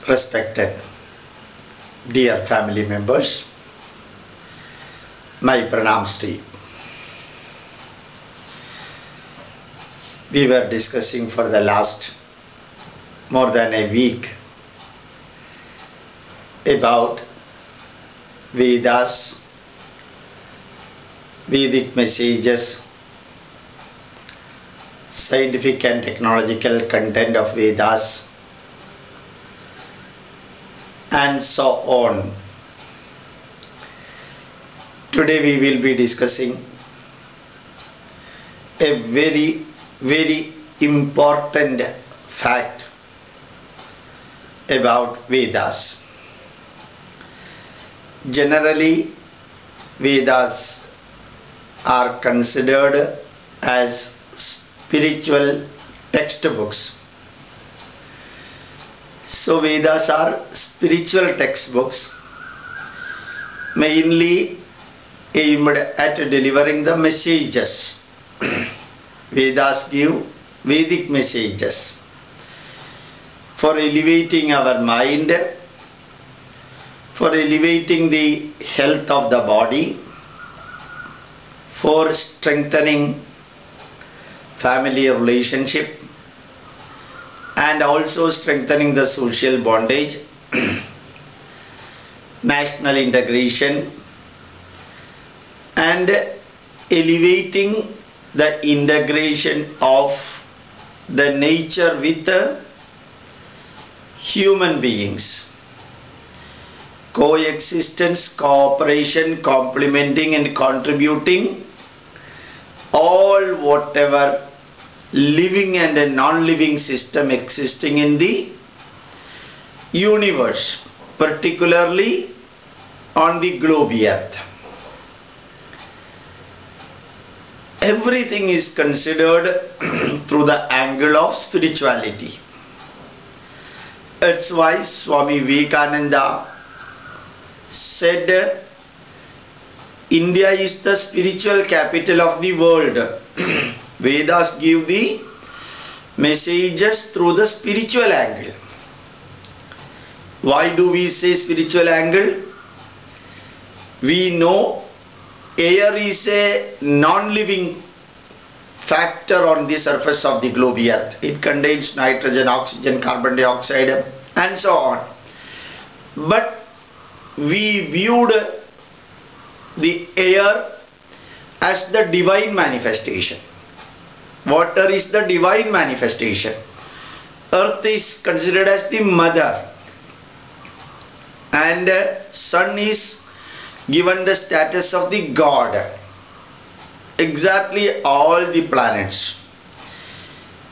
Respected dear family members, my pranams to you. We were discussing for the last more than a week about Vedas, Vedic messages, scientific and technological content of Vedas, and so on. Today we will be discussing a very important fact about Vedas. Generally, Vedas are considered as spiritual textbooks. So Vedas are spiritual textbooks mainly aimed at delivering the messages. Vedas give Vedic messages for elevating our mind, for elevating the health of the body, for strengthening family relationship, and also strengthening the social bondage, national integration, and elevating the integration of the nature with the human beings. Coexistence, cooperation, complementing and contributing all whatever living and a non-living system existing in the universe, particularly on the globe earth. Everything is considered through the angle of spirituality. That's why Swami Vivekananda said, India is the spiritual capital of the world. Vedas give the messages through the spiritual angle. Why do we say spiritual angle? We know air is a non-living factor on the surface of the globe earth. It contains nitrogen, oxygen, carbon dioxide, and so on. But we viewed the air as the divine manifestation. Water is the divine manifestation. Earth is considered as the mother. And sun is given the status of the god. Exactly all the planets.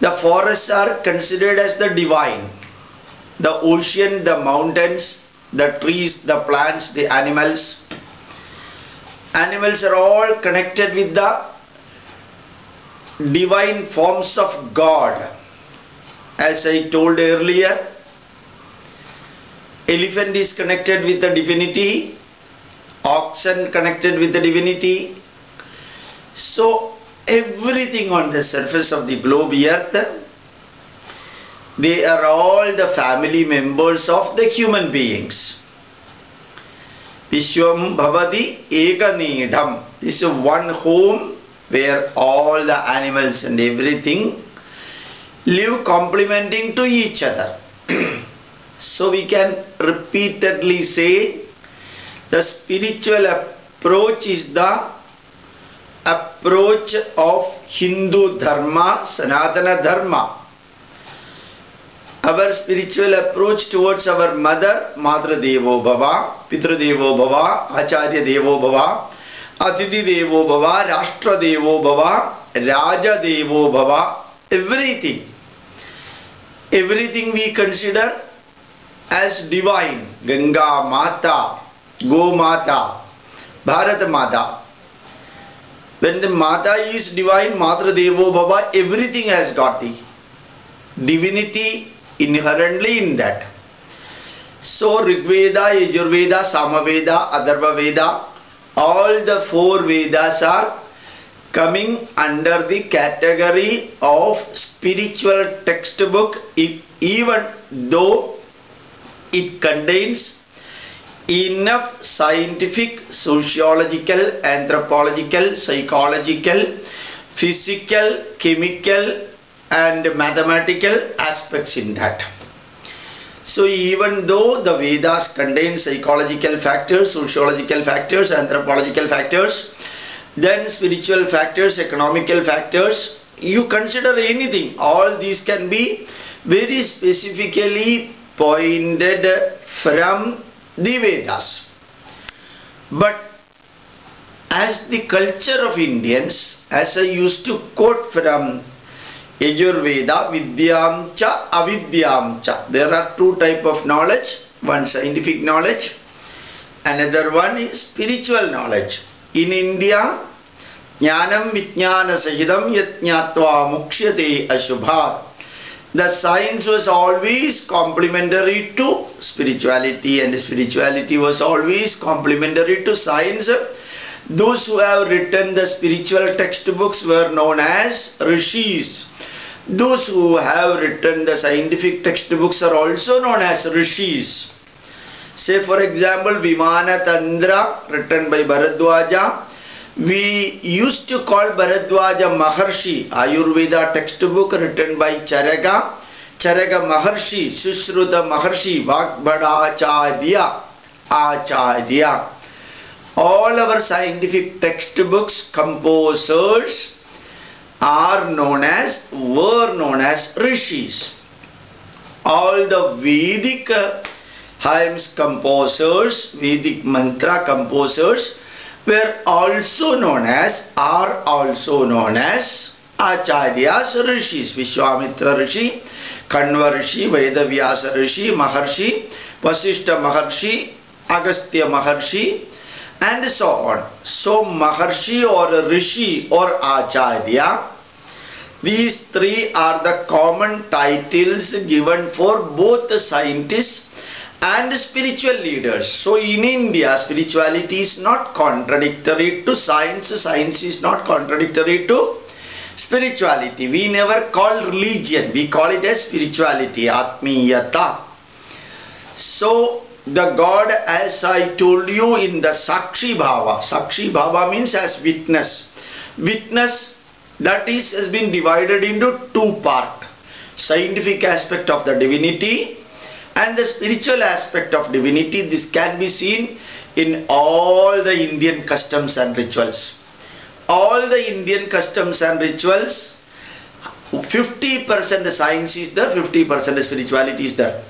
The forests are considered as the divine. The ocean, the mountains, the trees, the plants, the animals. Animals are all connected with the divine forms of God. As I told earlier, elephant is connected with the divinity, oxen connected with the divinity. So everything on the surface of the globe earth, they are all the family members of the human beings. Vishwam bhavati ekanidham. This is one home where all the animals and everything live complementing to each other. So we can repeatedly say the spiritual approach is the approach of Hindu Dharma, Sanatana Dharma. Our spiritual approach towards our mother, Madra Devo Bhava, Pitra Devo Bhava, Acharya Devo Bhava, Atiti Devo Bhava, Rashtra Devo Bhava, Raja Devo Bhava, everything we consider as divine. Ganga Mata, Go Mata, Bharat Mata. When the Mata is divine, Matra Devo Bhava, everything has got the divinity inherently in that. So Rigveda, Yajurveda, Samaveda, Atharva Veda, all the four Vedas are coming under the category of spiritual textbook, even though It contains enough scientific, sociological, anthropological, psychological, physical, chemical and mathematical aspects in that. So even though the Vedas contain psychological factors, sociological factors, anthropological factors, then spiritual factors, economical factors, you consider anything, all these can be very specifically pointed from the Vedas. But as the culture of Indians, as I used to quote from Yajurveda, Vidyam cha Avidyam cha. There are two types of knowledge, one scientific knowledge, another one is spiritual knowledge. In India, Jnanam Vijnana Sahidam Yat Jnatva Mukhyate Ashubhat. The science was always complementary to spirituality, and spirituality was always complementary to science. Those who have written the spiritual textbooks were known as rushies. Those who have written the scientific textbooks are also known as rushies. Say for example, Vimana Tandra, written by Bharadwaja. We used to call Bharadwaja Maharshi. Ayurveda textbook written by Charaka Maharshi, Sushruta Maharshi, Vagbhada Acharya. All our scientific textbooks composers were known as rishis. All the Vedic hymns composers, Vedic mantra composers are also known as acharyas, rishis. Vishwamitra Rishi, Kanva Rishi, Vedavyasa Rishi, Maharshi, Vasishta Maharshi, Agastya Maharshi, and so on. So Maharshi or Rishi or Acharya, these three are the common titles given for both the scientists and spiritual leaders. So in India, spirituality is not contradictory to science, science is not contradictory to spirituality. We never call religion, we call it as spirituality, Atmiyata. So the God, as I told you, in the Sakshi Bhava means as witness. Witness, that is, has been divided into two parts. Scientific aspect of the divinity and the spiritual aspect of divinity. This can be seen in all the Indian customs and rituals. All the Indian customs and rituals, 50% science is there, 50% spirituality is there.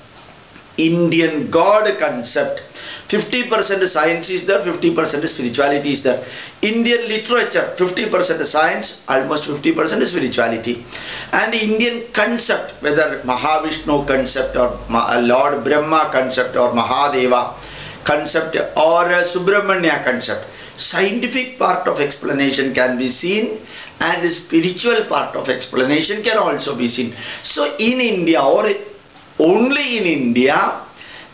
Indian God concept, 50% science is there, 50% spirituality is there. Indian literature, 50% science, almost 50% spirituality. And Indian concept, whether Mahavishnu concept or Lord Brahma concept or Mahadeva concept or Subramanya concept, scientific part of explanation can be seen and the spiritual part of explanation can also be seen. So in India, or only in India,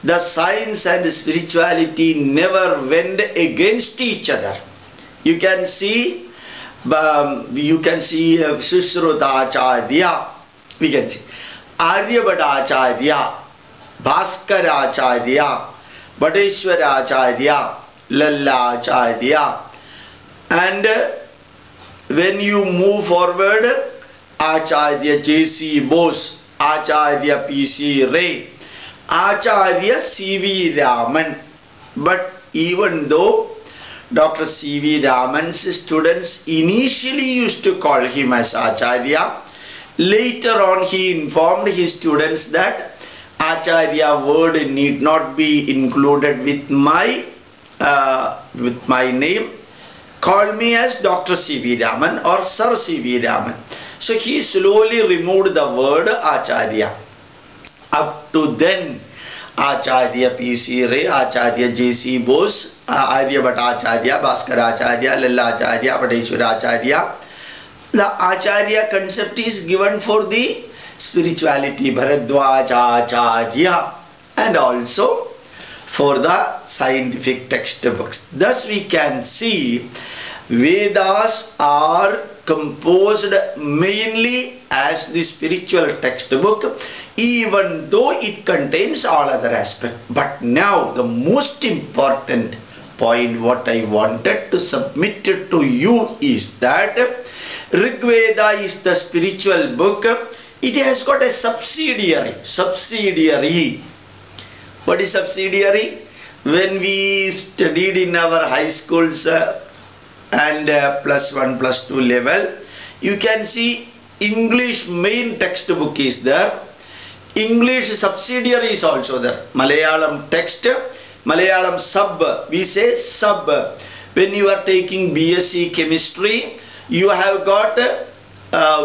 the science and spirituality never went against each other. You can see Sushruta Acharya, we can see Aryabhata Acharya, Bhaskara Acharya, Bhatteshwara Acharya, Lalla Acharya, and when you move forward, Acharya J.C. Bose, Acharya P.C. Ray, Acharya C.V. Raman. But even though Dr. C.V. Raman's students initially used to call him as Acharya, later on he informed his students that Acharya word need not be included with my name. Call me as Dr. C.V. Raman or Sir C.V. Raman. So he slowly removed the word Acharya. Up to then, Acharya P.C. Ray, Acharya J.C. Bose, Aryabhata Acharya, Bhaskara Acharya, Lalla Acharya, Bhatteshwara Acharya. The Acharya concept is given for the spirituality, Bharadwaja Acharya, and also for the scientific textbooks. Thus we can see Vedas are composed mainly as the spiritual textbook. even though it contains all other aspects. But now the most important point what I wanted to submit to you is that Rig Veda is the spiritual book. It has got a subsidiary. What is subsidiary? When we studied in our high schools and +1, +2 level, you can see English main textbook is there. English subsidiary is also there. Malayalam text, Malayalam sub, we say sub. When you are taking BSc chemistry, you have got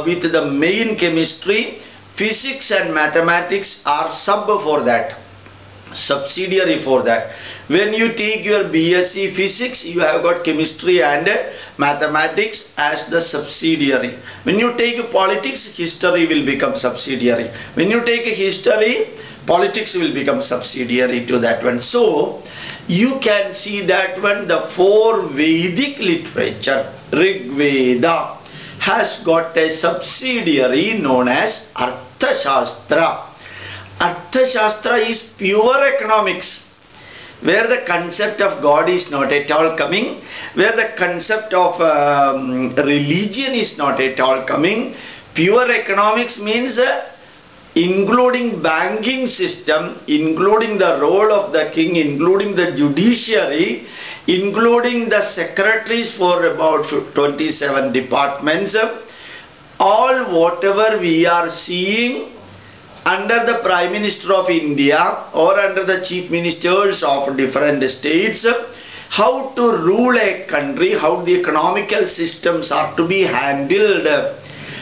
with the main chemistry, physics and mathematics are sub for that, subsidiary for that. When you take your BSc physics, you have got chemistry and mathematics as the subsidiary. When you take politics, history will become subsidiary. When you take history, politics will become subsidiary to that one. So you can see that one, the 4 Vedic literature, Rig Veda has got a subsidiary known as Arthashastra. Arthashastra is pure economics, where the concept of God is not at all coming, where the concept of religion is not at all coming. Pure economics means including banking system, including the role of the king, including the judiciary, including the secretaries for about 27 departments, all whatever we are seeing under the Prime Minister of India or under the Chief Ministers of different states, how to rule a country, how the economical systems are to be handled,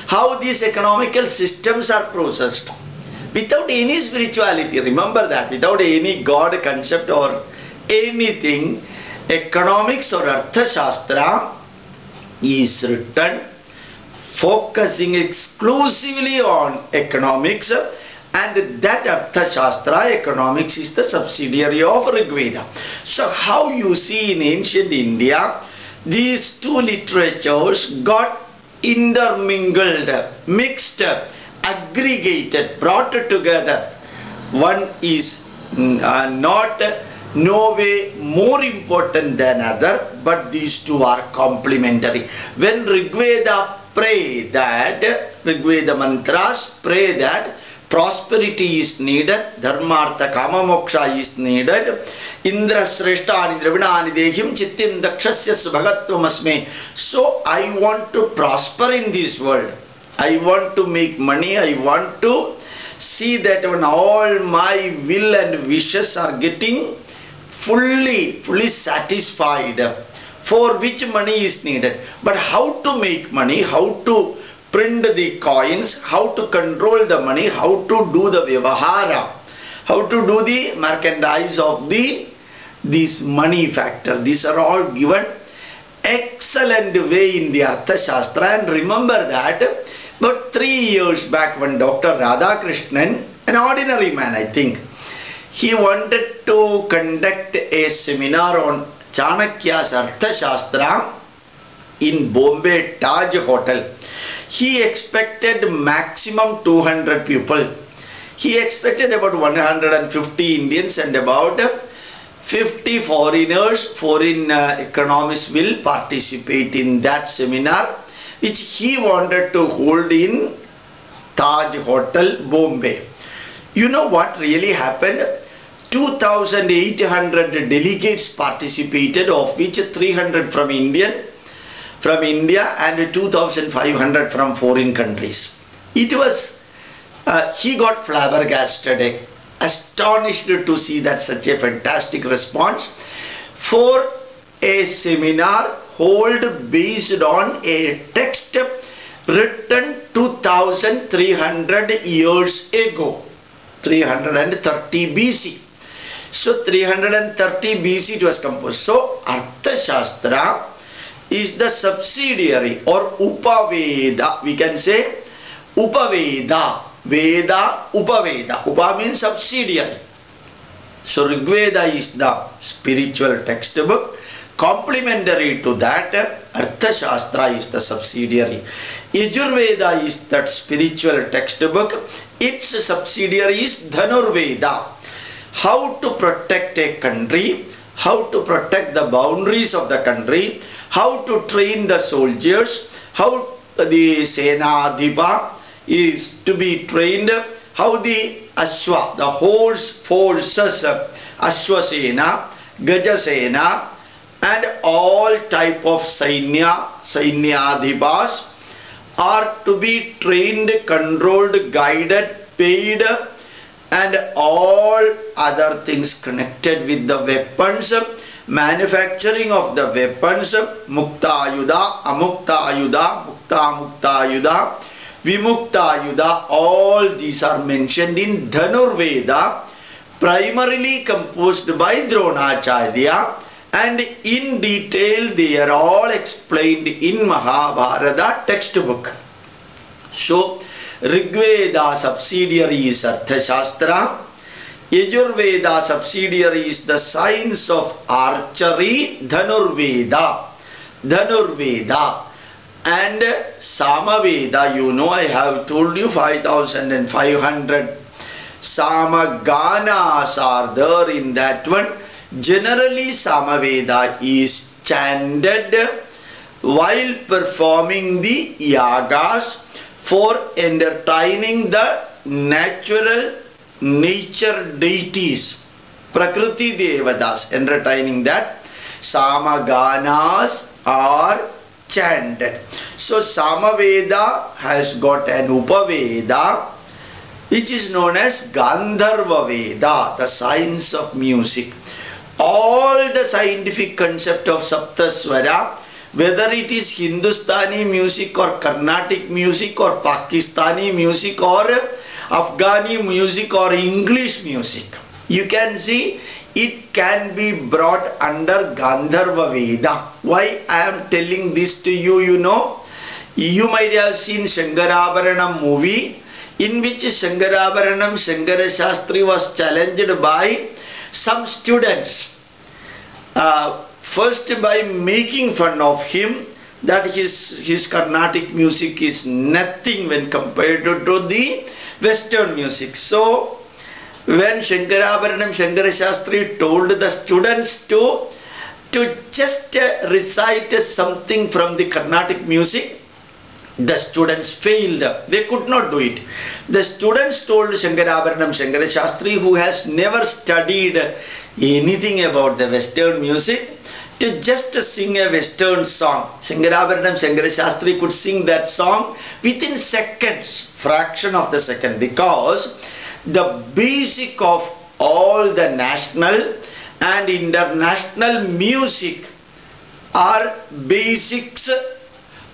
how these economical systems are processed. Without any spirituality, remember that, without any God concept or anything, economics or Arthashastra is written focusing exclusively on economics, and that Arthashastra, economics, is the subsidiary of Rig Veda. So how you see in ancient India, these two literatures got intermingled, mixed, aggregated, brought together. One is not no way more important than other, but these two are complementary. When Rig Veda pray that, Rig Veda mantras pray that prosperity is needed, dharmartha kama moksha is needed, indra sreshtani dravinani dehyam chittim dakshasya bhagatvam asme. So I want to prosper in this world, I want to make money, I want to see that when all my will and wishes are getting fully satisfied, for which money is needed. But how to make money, how to print the coins, how to control the money, how to do the vyavahara, how to do the merchandise of this money factor. These are all given excellent way in the Arthashastra. And remember that about 3 years back, when Dr. Radhakrishnan, an ordinary man I think, he wanted to conduct a seminar on Chanakya's Arthashastra in Bombay Taj Hotel. He expected maximum 200 people. He expected about 150 Indians and about 50 foreigners, foreign economists will participate in that seminar, which he wanted to hold in Taj Hotel, Bombay. You know what really happened? 2,800 delegates participated, of which 300 from India and 2,500 from foreign countries. It was, he got flabbergasted, astonished to see that such a fantastic response for a seminar held based on a text written 2,300 years ago, 330 BC. So 330 BC it was composed. So Arthashastra is the subsidiary or Upaveda. We can say Upaveda. Veda, Upaveda. Upa means subsidiary. So Rig Veda is the spiritual textbook Complementary to that, Arthashastra is the subsidiary. Yajurveda is that spiritual textbook. Its subsidiary is Dhanurveda. How to protect a country, how to protect the boundaries of the country, how to train the soldiers, how the Senadhipa is to be trained, how the Ashwa, the horse forces, Ashwasena, Gajasena, and all type of Sainyadhipas are to be trained, controlled, guided, paid, and all other things connected with the weapons, manufacturing of the weapons, Mukta Ayudha, Amukta Ayudha, Mukta Ayudha, Vimukta Ayudha, all these are mentioned in Dhanurveda, primarily composed by Dronacharya, and in detail they are all explained in Mahabharata textbook. So, Rigveda subsidiary is Arthashastra, Yajurveda subsidiary is the science of archery, Dhanurveda, and Samaveda, you know, I have told you 5,500 Samaganas are there in that one. Generally, Samaveda is chanted while performing the yagas for entertaining the natural nature deities, Prakriti Devatas, entertaining that. Samaganas are chanted. So, Samaveda has got an Upaveda, which is known as Gandharva Veda, the science of music. All the scientific concept of Saptaswara, whether it is Hindustani music or Carnatic music or Pakistani music or Afghani music or English music, you can see it can be brought under Gandharva Veda. Why I am telling this to you, you know, you might have seen Shankarabharanam movie, in which Shankarabharanam, Shankara Shastri was challenged by some students. First by making fun of him that his Carnatic music is nothing when compared to the Western music. So when Shankarabharanam, Shankara Shastri told the students to just recite something from the Carnatic music, the students failed. They could not do it. The students told Shankarabharanam, Shankara Shastri, who has never studied anything about the Western music, to just sing a Western song. Shankarabharanam, Shankara Shastri could sing that song within seconds, fraction of the second, because the basic of all the national and international music are basics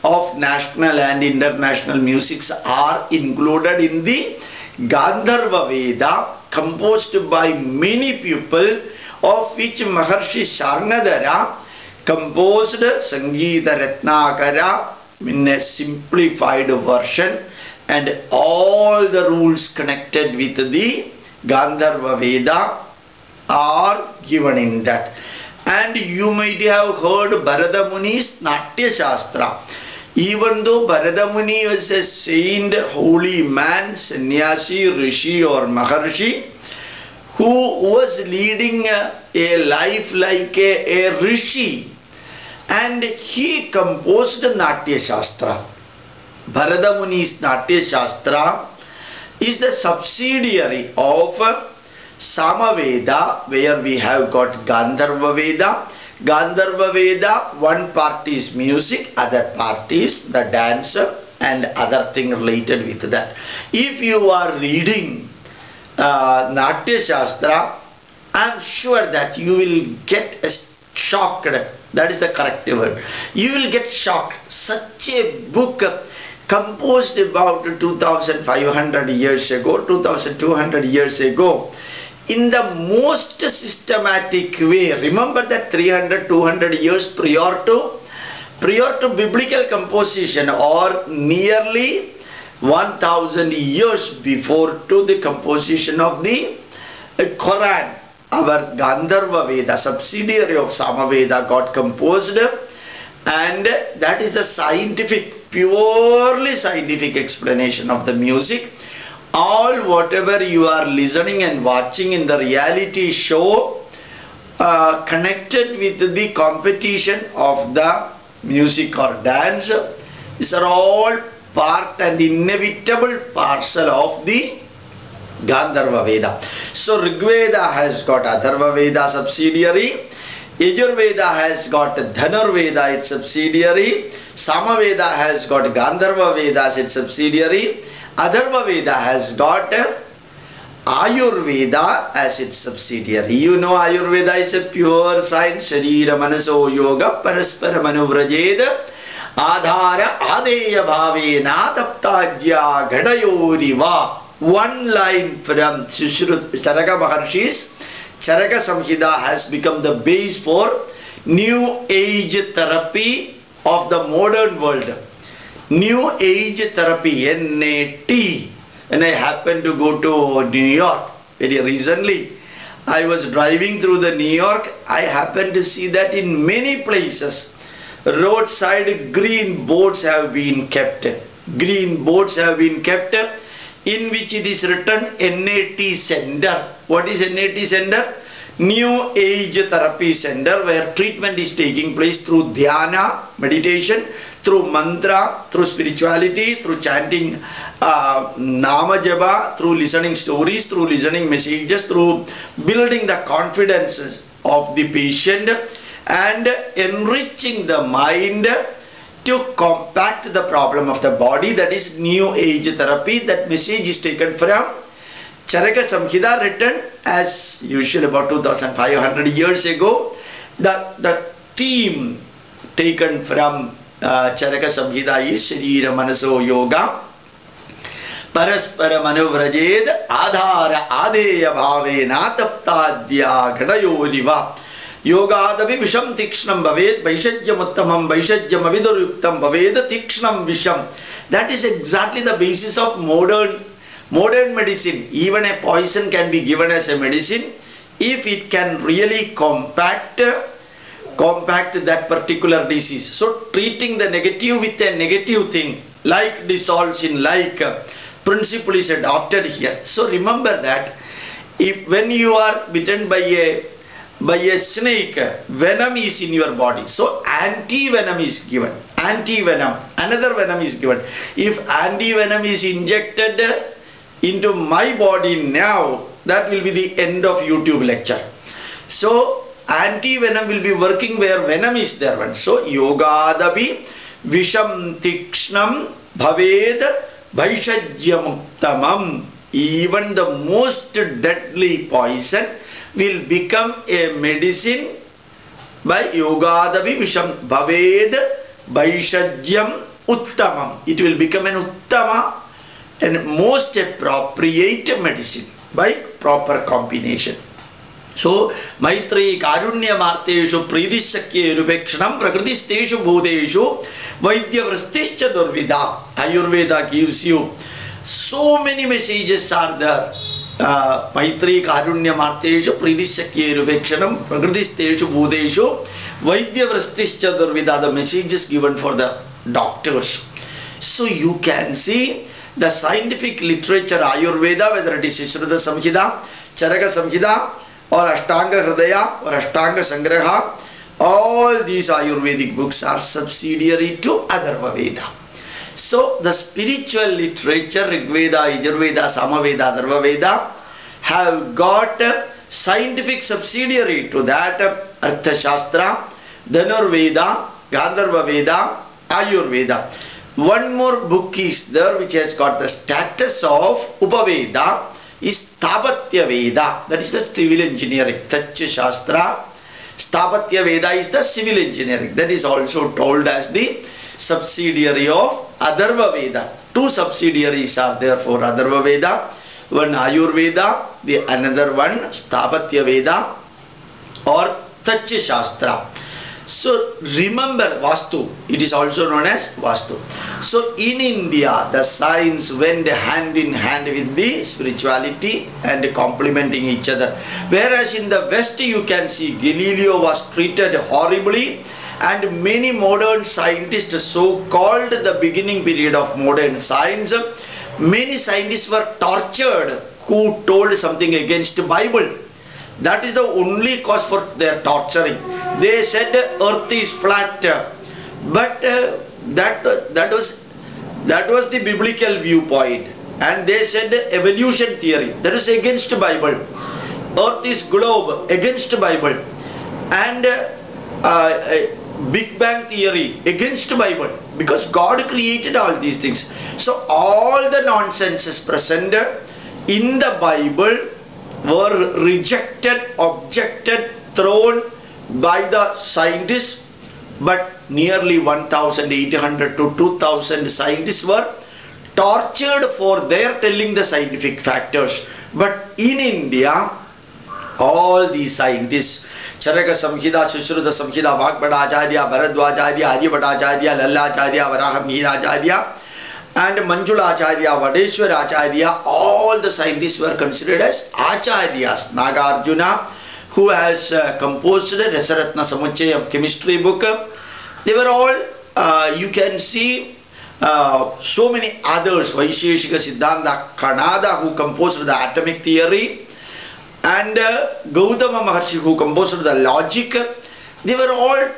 of national and international musics are included in the Gandharva Veda, composed by many people, of which Maharshi Sharnadara composed Sangeeta Ratnakara in a simplified version, and all the rules connected with the Gandharva Veda are given in that. And you might have heard Bharata Muni's Natya Shastra. Even though Bharata Muni was a saint, holy man, sannyasi, rishi or maharshi, who was leading a life like a rishi, and he composed Natya Shastra. Bharata Muni's Natya Shastra is the subsidiary of Samaveda, where we have got Gandharva Veda. Gandharva Veda, one part is music, other part is the dance and other thing related with that. If you are reading Natya Shastra, I am sure that you will get shocked. That is the correct word. You will get shocked. Such a book composed about 2500 years ago, 2200 years ago, in the most systematic way. Remember that 300-200 years prior to biblical composition, or nearly 1000 years before to the composition of the Quran, our Gandharva Veda, subsidiary of Samaveda, got composed, and that is the scientific, purely scientific explanation of the music. All whatever you are listening and watching in the reality show connected with the competition of the music or dance, these are all part and inevitable parcel of the Gandharva Veda. So Rigveda has got Atharva Veda subsidiary, Yajurveda has got Dhanurveda its subsidiary, Samaveda has got Gandharva Veda as its subsidiary, Atharva Veda has got Ayurveda as its subsidiary. You know Ayurveda is a pure science, Sharira Manaso Yoga Paraspara Manuvrajeda Adhara Adeya Bhavena Taptajya Gadayoriva. One line from Charaka Maharshies, Charaka Samhita has become the base for new age therapy of the modern world. New age therapy, NAT. And I happened to go to New York very recently. I was driving through the New York. I happened to see that in many places roadside green boards have been kept. Green boards have been kept in which it is written NAT Center. What is NAT Center? New Age Therapy Center, where treatment is taking place through dhyana, meditation, through mantra, through spirituality, through chanting nama japa, through listening stories, through listening messages, through building the confidence of the patient and enriching the mind to compact the problem of the body. That is New Age therapy. That message is taken from Charaka Samhita, written as usual about 2500 years ago. The theme taken from Charaka Samhita is Sharira Manaso Yoga Paraspara Manuvrajed Adhara Adeya Bhavena Taptadya Gadayoriva Yogadavi Visham Tikshnam Bhaved Vaishajyam Uttamam Vaishajyam Aviduruktam Bhaved Tikshnam Visham. That is exactly the basis of modern medicine. Even a poison can be given as a medicine if it can really compact that particular disease. So treating the negative with a negative thing, like dissolves in like, principle is adopted here. So remember that when you are bitten by a snake, venom is in your body. So anti-venom is given. Anti-venom, another venom is given. If anti-venom is injected into my body now, that will be the end of YouTube lecture. So anti-venom will be working where venom is there. So yogadabi visham tikshnam bhaved vaishajyamuktamam. Even the most deadly poison will become a medicine by yogadabi visham bhaved vaishajyam uttamam. It will become an uttama and most appropriate medicine by proper combination. So, Maitri Karunya Marteshu Pridishakye Rupekshanam Prakritisteshu Bhuteshu Vaidya Vrastischa Durvida. Ayurveda gives you so many messages are there. Maitri Karunya Marteshu Pridishakye Rupekshanam Prakritisteshu Bhuteshu Vaidya Vrastischa Durvida. The messages given for the doctors. So you can see the scientific literature Ayurveda, whether it is Shruta Samhita, Charaka Samhita, or Ashtanga Hridaya, or Ashtanga Sangraha, all these Ayurvedic books are subsidiary to Atharva Veda. So the spiritual literature, Rigveda, Yajurveda, Samaveda, Atharva Veda, have got scientific subsidiary to that Artha Shastra, Dhanurveda, Gandharva Veda, Ayurveda. One more book is there which has got the status of Upaveda, is Sthapatya Veda. That is the civil engineering. Tacha Shastra, Sthapatya Veda is the civil engineering. That is also told as the subsidiary of Atharva Veda. Two subsidiaries are there for Atharva Veda. One Ayurveda, the another one Sthapatya Veda or Tacha Shastra. So remember Vastu, it is also known as Vastu. So in India, the science went hand in hand with the spirituality and complementing each other. Whereas in the West, you can see Galileo was treated horribly, and many modern scientists, so-called the beginning period of modern science, many scientists were tortured who told something against the Bible. That is the only cause for their torturing. They said earth is flat, but that was the biblical viewpoint, and they said evolution theory, that is against the Bible. Earth is globe, against the Bible, and Big Bang theory, against the Bible, because God created all these things. So all the nonsenses present in the Bible were rejected, objected, thrown by the scientists, but nearly 1,800 to 2,000 scientists were tortured for their telling the scientific factors. But in India, all these scientists, Charaka Samhita, Sushruta Samhita, Vagbhata Acharya, Bharadwajacharya, Aryabhatacharya, Lalacharya, Varahamihiracharya, and Manjula Acharya, Vadeshwara Acharya, all the scientists were considered as Acharyas. Nagarjuna, who has composed the Rasaratna Samuchaya chemistry book, they were all, you can see so many others, Vaisheshika Siddhanta Kanada, who composed the atomic theory, and Gautama Maharshi, who composed the logic. They were all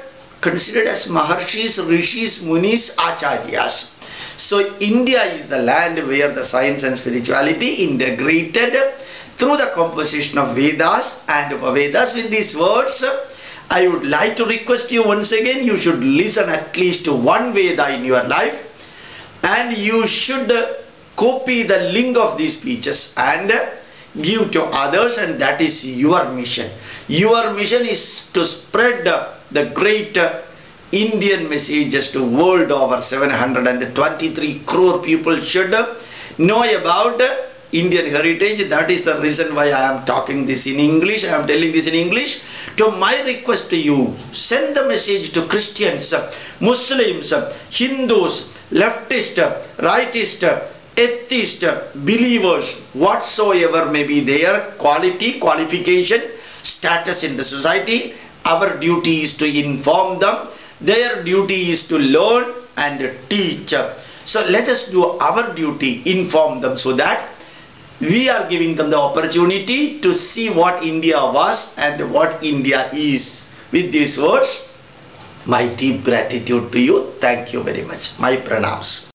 considered as maharshis, rishis, munis, acharyas. So India is the land where the science and spirituality integrated through the composition of Vedas and Upavedas. With these words, I would like to request you once again, you should listen at least to one Veda in your life, and you should copy the link of these speeches and give to others, and that is your mission. Your mission is to spread the great Indian messages to world over. 723 crore people should know about Indian heritage. That is the reason why I am talking this in English. I am telling this in English. To my request to you, send the message to Christians, Muslims, Hindus, leftist, rightist, atheist, believers, whatsoever may be their quality, qualification, status in the society. Our duty is to inform them. Their duty is to learn and teach. So let us do our duty, inform them, so that we are giving them the opportunity to see what India was and what India is. With these words, my deep gratitude to you. Thank you very much. My pranams.